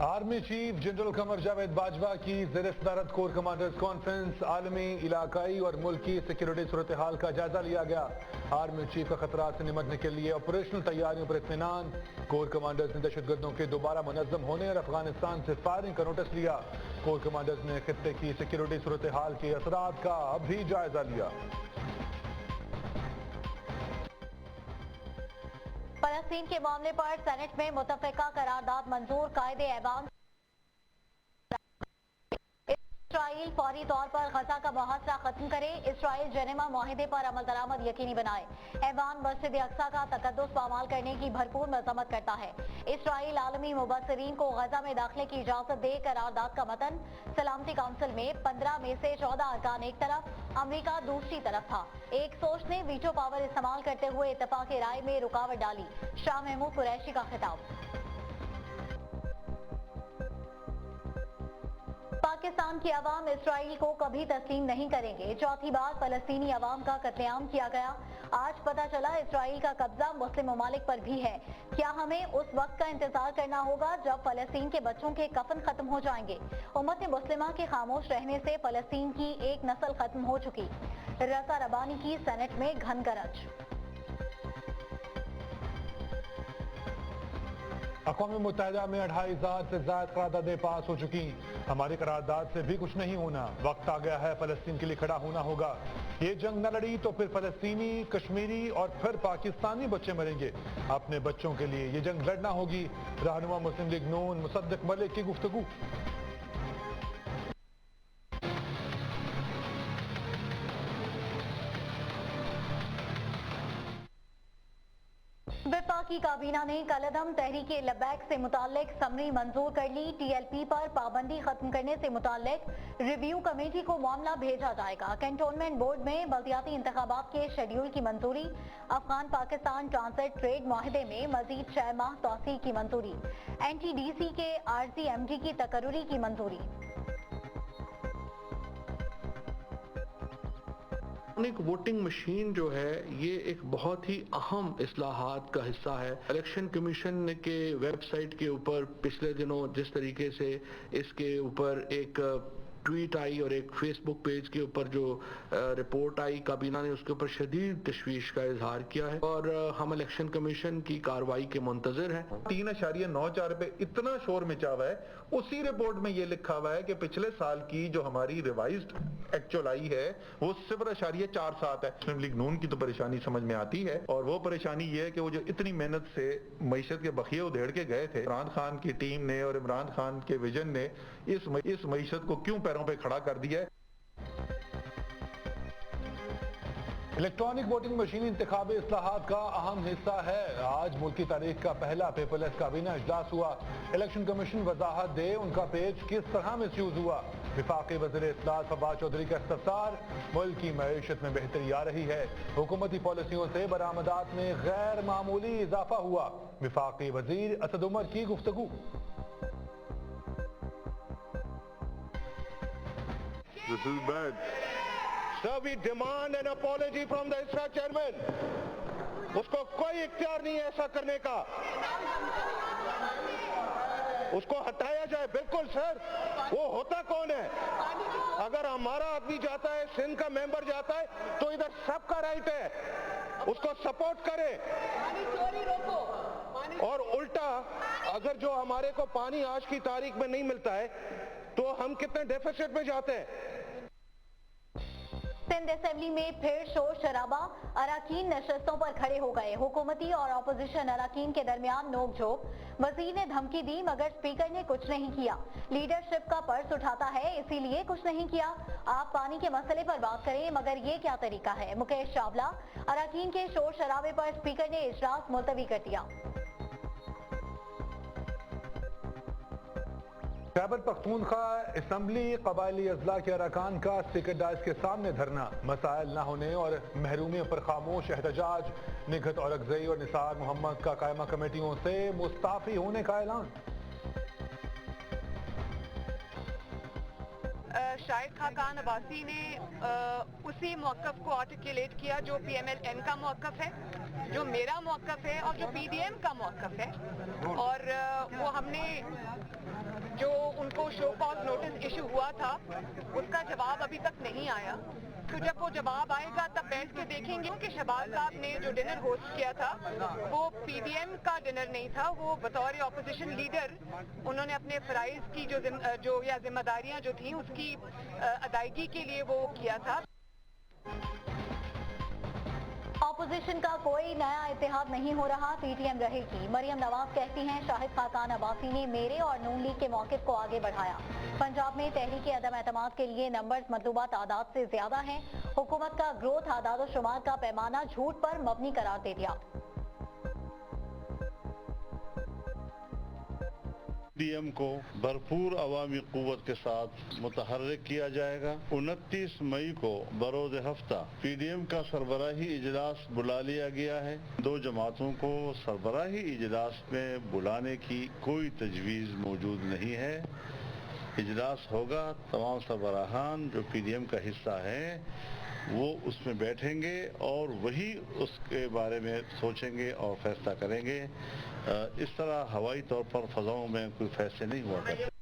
Army chief general Qamar Javed Bajwa کی زیر صدارت کور کمانڈرز کانفرنس عالمی، علاقائی اور ملکی سیکیورٹی صورتحال کا جائزہ لیا گیا۔ آرمی چیف کا خطرات سے نمٹنے کے لیے آپریشنل تیاریوں پر اطمینان۔ کور کمانڈرز نے دہشت گردوں کے دوبارہ منظم ہونے اور افغانستان سے فائرنگ کا نوٹس لیا۔ کور کمانڈرز نے خطے کی سیکیورٹی صورتحال کے اثرات کا بھی جائزہ لیا۔ فلسطین کے معاملے پر سینٹ میں متفقہ قرارداد منظور، قائد ایوان اسرائیل فوری طور پر غزہ کا محاصرہ ختم کرے، اسرائیل جنیوا معاہدے پر عمل درآمد یقینی بنائے۔ ایوان مسجد اقصیٰ کا تقدس پامال کرنے کی بھرپور مذمت کرتا ہے۔ اسرائیل عالمی مبصرین کو غزہ میں داخلے کی اجازت دے، قرارداد کا متن سلامتی کونسل میں 15 میں سے 14 ارکان ایک طرف، امریکہ دوسری طرف تھا۔ ایک سوچ نے ویٹو پاور استعمال کرتے ہوئے اتفاق رائے میں رکاوٹ ڈالی۔ شاہ محمود قریشی کا خطاب۔ پاکستان کی عوام اسرائیل کو کبھی تسلیم نہیں کریں گے، چوتھی بار فلسطینی عوام کا قتل عام کیا گیا۔ آج پتہ چلا اسرائیل کا قبضہ مسلم ممالک پر بھی ہے۔ کیا ہمیں اس وقت کا انتظار کرنا ہوگا جب فلسطین کے بچوں کے کفن ختم ہو جائیں گے؟ امت مسلمہ کے خاموش رہنے سے فلسطین کی ایک نسل ختم ہو چکی۔ رضا ربانی کی سینٹ میں گھن گرج۔ اقوام متحدہ میں 2500 سے زائد قراردادیں پاس ہو چکی۔ ہماری قرارداد سے بھی کچھ نہیں ہونا، وقت آ گیا ہے فلسطین کے لیے کھڑا ہونا ہوگا۔ یہ جنگ نہ لڑی تو پھر فلسطینی، کشمیری اور پھر پاکستانی بچے مریں گے۔ اپنے بچوں کے لیے یہ جنگ لڑنا ہوگی۔ رہنما مسلم لیگ نون مصدق ملک کی گفتگو۔ وفاقی کابینہ نے کالعدم تحریک لبیک سے متعلق سمری منظور کر لی۔ ٹی ایل پی پر پابندی ختم کرنے سے متعلق ریویو کمیٹی کو معاملہ بھیجا جائے گا۔ کنٹونمنٹ بورڈ میں بلدیاتی انتخابات کے شیڈیول کی منظوری۔ افغان پاکستان ٹرانزٹ ٹریڈ معاہدے میں مزید 6 ماہ توسیع کی منظوری۔ این ٹی ڈی سی کے عارضی ایم ڈی کی تقرری کی منظوری۔ الیکٹرانک ووٹنگ مشین جو ہے یہ ایک بہت ہی اہم اصلاحات کا حصہ ہے۔ الیکشن کمیشن کے ویب سائٹ کے اوپر پچھلے دنوں جس طریقے سے اس کے اوپر ایک ٹویٹ آئی اور ایک فیس بک پیج کے اوپر جو رپورٹ آئی، کابینہ نے اس کے اوپر شدید تشویش کا اظہار کیا ہے اور ہم الیکشن کمیشن کی کارروائی کے منتظر ہیں۔ 3.94 پہ اتنا شور مچا ہوا ہے، اسی رپورٹ میں یہ لکھا ہوا ہے کہ پچھلے سال کی جو ہماری ریوائزڈ ایکچوئل آئی ہے وہ 0.47 ہے۔ مسلم لیگ نون کی تو پریشانی سمجھ میں آتی ہے، اور وہ پریشانی یہ ہے کہ وہ جو اتنی محنت سے معیشت کے بخیے ادھیڑ کے گئے تھے، عمران خان کی ٹیم نے اور عمران خان کے ویژن نے اس معیشت کو کیوں پیروں پہ کھڑا کر دیا ہے۔ الیکٹرانک ووٹنگ مشین انتخابی اصلاحات کا اہم حصہ ہے۔ آج ملکی تاریخ کا پہلا پیپر لیس کابینہ اجلاس ہوا۔ الیکشن کمیشن وضاحت دے ان کا پیج کس طرح مس یوز ہوا۔ وفاقی وزیر اطلاعات فواد چودھری کا استفسار۔ ملک کی معیشت میں بہتری آ رہی ہے، حکومتی پالیسیوں سے برآمدات میں غیر معمولی اضافہ ہوا۔ وفاقی وزیر اسد عمر کی گفتگو۔ This is bad. Sir, we demand an apology from the ISRA chairman. اس کو کوئی اختیار نہیں ہے ایسا کرنے کا، اس کو ہٹایا جائے۔ بالکل سر، وہ ہوتا کون ہے؟ اگر ہمارا آدمی جاتا ہے، سندھ کا ممبر جاتا ہے تو ادھر سب کا رائٹ ہے، اس کو سپورٹ کرے۔ اور الٹا اگر جو ہمارے کو پانی آج کی تاریخ میں نہیں ملتا ہے تو ہم کتنے ڈیفیسٹ میں جاتے ہیں۔ سندھ اسمبلی میں پھر شور شرابہ، اراکین نشستوں پر کھڑے ہو گئے۔ حکومتی اور اپوزیشن اراکین کے درمیان نوک جھوک۔ وزیر نے دھمکی دی مگر اسپیکر نے کچھ نہیں کیا۔ لیڈرشپ کا پرس اٹھاتا ہے اسی لیے کچھ نہیں کیا۔ آپ پانی کے مسئلے پر بات کریں مگر یہ کیا طریقہ ہے؟ مکیش چاولہ۔ اراکین کے شور شرابے پر اسپیکر نے اجلاس ملتوی کر دیا۔ خیبر پختونخوا اسمبلی قبائلی اضلاع کے ارکان کا اسپیکر ڈائز کے سامنے دھرنا۔ مسائل نہ ہونے اور محرومیوں پر خاموش احتجاج۔ نگہت اورکزئی اور نثار محمد کا قائمہ کمیٹیوں سے مستعفی ہونے کا اعلان۔ शाहिद खाकान अब्बासी ने उसी मौक़िफ़ को आर्टिकुलेट किया जो PMLN का मौक़िफ़ है, जो मेरा मौक़िफ़ है और जो PDM का मौक़िफ़ है। और वो हमने जो उनको शो कॉज नोटिस इशू हुआ था उसका जवाब अभी तक नहीं आया, तो जब वो जवाब आएगा तब बैठ के देखेंगे कि शहबाज साहब ने जो डिनर होस्ट किया था वो PDM का डिनर नहीं था, वो बतौर ऑपोजिशन लीडर उन्होंने अपने फराइज की जो या जिम्मेदारियां जो थी उसकी अदायगी के लिए वो किया था। ऑपोजिशन का कोई नया इत्तेहाद नहीं हो रहा, PTM रहेगी। मरियम नवाज कहती हैं शाहिद खाकान अब्बासी ने मेरे और नून लीग के मौक़िफ़ को आगे बढ़ाया। पंजाब में तहरीक अदम एतमाद के लिए नंबर्स मतलूबा तादाद से ज्यादा हैं। हुकूमत का ग्रोथ आदाद और शुमार का पैमाना झूठ पर मबनी करार दे दिया। PDM को भरपूर अवामी क़ुव्वत के साथ मुतहर्रिक किया जाएगा। 29 मई को बरोज़ हफ्ता PDM का सरबराही इजलास बुला लिया गया है। दो जमातों को सरबराही इजलास में बुलाने की कोई तजवीज़ मौजूद नहीं है। इजलास होगा, तमाम सरबराहान जो PDM का हिस्सा हैं वो उसमें बैठेंगे और वही उसके बारे में सोचेंगे और फैसला करेंगे। इस तरह हवाई तौर पर फजाओं में कोई फैसले नहीं हुआ करते।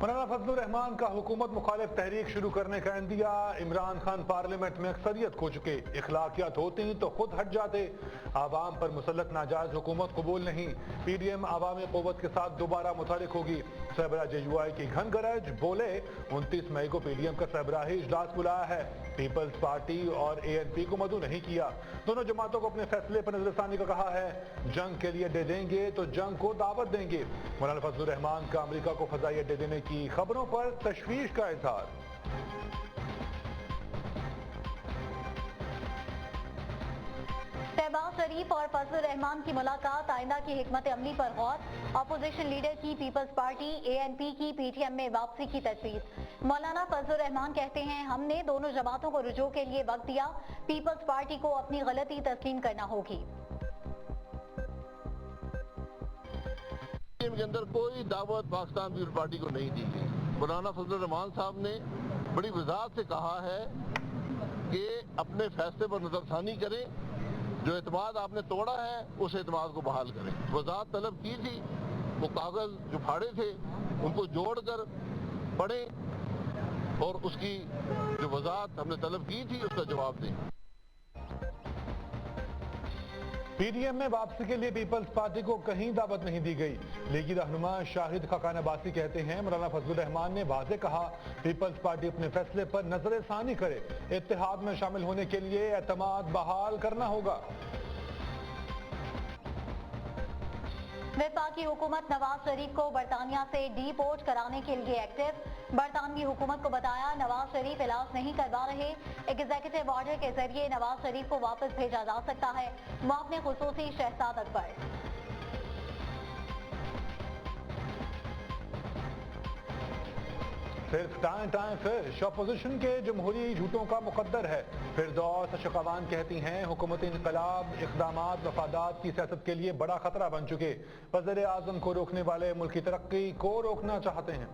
मौलाना फजलुर रहमान का हुकूमत मुखालिफ तहरीक शुरू करने का इंदिया। इमरान खान पार्लियामेंट में अक्सरियत खो चुके, इखलाकियात होती तो खुद हट जाते। आवाम पर मुसल्लत नाजायज हुकूमत कबूल नहीं। PDM आवामी क़ुव्वत के साथ दोबारा मुतहरिक होगी। सरबराह JUI की घन गरज, बोले 29 मई को PDM का सरबराही इजलास बुलाया है। पीपल्स पार्टी और ANP को मदऊ नहीं किया। दोनों जमातों को अपने फैसले पर नजरसानी का कहा है। जंग के लिए अड्डे देंगे तो जंग को दावत देंगे। मौलाना फजलुर रहमान का अमेरिका को फजाई अड्डे देने की खबरों पर तशवीश का इजहार। शहबाज शरीफ और फजलुर रहमान की मुलाकात, आइंदा की हिकमत अमली पर गौर। अपोजिशन लीडर की पीपल्स पार्टी ANP की PTM में वापसी की तजवीज। मौलाना फजलुर रहमान कहते हैं हमने दोनों जमातों को रुजू के लिए वक्त दिया, पीपल्स पार्टी को अपनी गलती तस्लीम करना होगी। के अंदर कोई दावत पाकिस्तान पीपल्स पार्टी को नहीं दी गई। मौलाना फजलुर रहमान साहब ने बड़ी वजाहत से कहा है कि अपने फैसले पर नजरसानी करें, जो एतमाद आपने तोड़ा है उस एतमाद को बहाल करें। वजाहत तलब की थी, वो कागज जो फाड़े थे उनको जोड़कर पढ़ें और उसकी जो वजाहत हमने तलब की थी उसका जवाब दें। PDM में वापसी के लिए पीपल्स पार्टी को कहीं दावत नहीं दी गई। लीगी रहनुमा शाहिद खाकान अब्बासी कहते हैं मौलाना फजलुर रहमान ने वाज़े कहा पीपल्स पार्टी अपने फैसले पर नजरसानी करे, इत्तेहाद में शामिल होने के लिए एतमाद बहाल करना होगा। वफाकी हुकूमत नवाज शरीफ को बरतानिया से डीपोर्ट कराने के लिए एक्टिव। बरतानवी हुकूमत को बताया नवाज शरीफ इलाज नहीं करवा रहे, एग्जीक्यूटिव ऑर्डर के जरिए नवाज शरीफ को वापस भेजा जा सकता है। मुआवने खुसूसी शहजाद अकबर। सिर्फ टाइम फिर अपोजिशन के जमहूरी झूठों का मुकद्दर है। फिरदौस अशकावान कहती हैं हुकूमती इनकलाब इक़दामात मफादात की सियासत के लिए बड़ा खतरा बन चुके। वज़ीर आज़म को रोकने वाले मुल्क की तरक्की को रोकना चाहते हैं।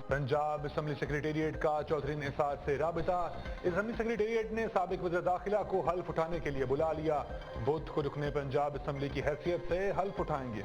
पंजाब असम्बली सेक्रेटेरिएट का चौधरी निसार से राबिता। असम्बली सेक्रेटेरिएट ने साबिक वज़ीर दाखिला को हल्फ उठाने के लिए बुला लिया। बुध को रुकने पंजाब असम्बली की हैसियत से हल्फ उठाएंगे।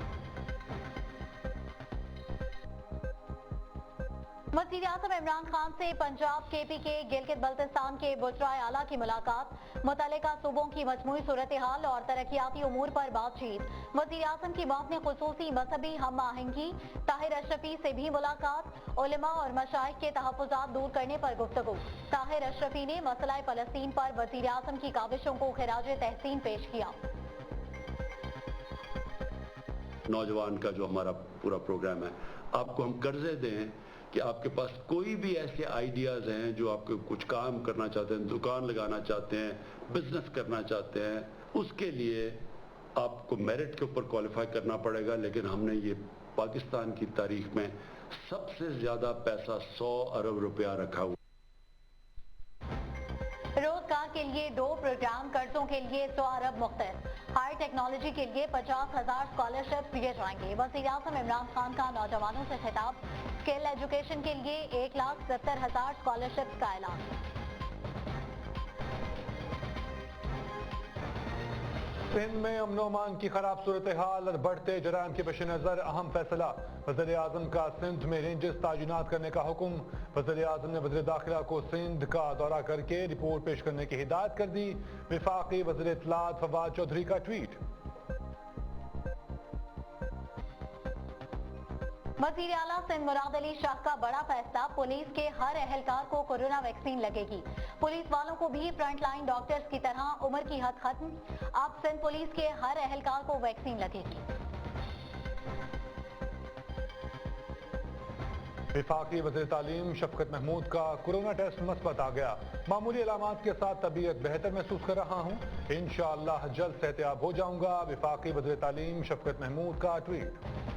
वज़ीर आज़म इमरान खान से पंजाब KPK गिलगित बल्तिस्तान के बुजराए आला की मुलाकात। मुतल्लिका सूबों की मजमूई सूरत हाल और तरक्याती उमूर पर बातचीत। वज़ीर आज़म की मौक़िफ़ ख़ुसूसी मज़हबी हम आहंगी। ताहिर अशरफी से भी मुलाकात। उलमा और मशाइख के तहफ़्फ़ुज़ात दूर करने पर गुफ्तगू। ताहिर अशरफी ने मसला फ़लस्तीन पर वज़ीर आज़म की काविशों को ख़िराज तहसीन पेश किया। नौजवान का जो हमारा पूरा प्रोग्राम है, आपको हम कर्जे दें कि आपके पास कोई भी ऐसे आइडियाज़ हैं जो आपको कुछ काम करना चाहते हैं, दुकान लगाना चाहते हैं, बिजनेस करना चाहते हैं, उसके लिए आपको मेरिट के ऊपर क्वालिफाई करना पड़ेगा। लेकिन हमने ये पाकिस्तान की तारीख में सबसे ज्यादा पैसा 100 अरब रुपया रखा हुआ। रोजगार के लिए के 2 प्रोग्राम, कर्जों के लिए 100 अरब मुख्तर। हाई टेक्नोलॉजी के लिए 50,000 स्कॉलरशिप दिए जाएंगे। वज़ीर-ए-आज़म इमरान खान का नौजवानों से खिताब, स्किल एजुकेशन के लिए 1,70,000 स्कॉलरशिप का ऐलान। सिंध में अमन अमान की खराब सूरत हाल और बढ़ते जराइम के पेश नज़र अहम फैसला। वज़ीर-ए-आज़म का सिंध में रेंजर्स तैनात करने का हुक्म। वज़ीर-ए-आज़म ने वज़ीर दाखिला को सिंध का दौरा करके रिपोर्ट पेश करने की हिदायत कर दी। वफाकी वज़ीर इत्तलात फवाद चौधरी का ट्वीट। वज़ीर आला सिंध मुराद अली शाह का बड़ा फैसला, पुलिस के हर एहलकार को कोरोना वैक्सीन लगेगी। पुलिस वालों को भी फ्रंट लाइन डॉक्टर्स की तरह उम्र की हद खत्म। अब सिंध पुलिस के हर एहलकार को वैक्सीन लगेगी। वफाकी वज़ीर तालीम शफकत महमूद का कोरोना टेस्ट मस्बत आ गया। मामूली अलामात के साथ तबीयत बेहतर महसूस कर रहा हूँ, इंशाअल्लाह जल्द सेहतयाब हो जाऊंगा। वफाकी वज़ीर तालीम शफकत महमूद का ट्वीट।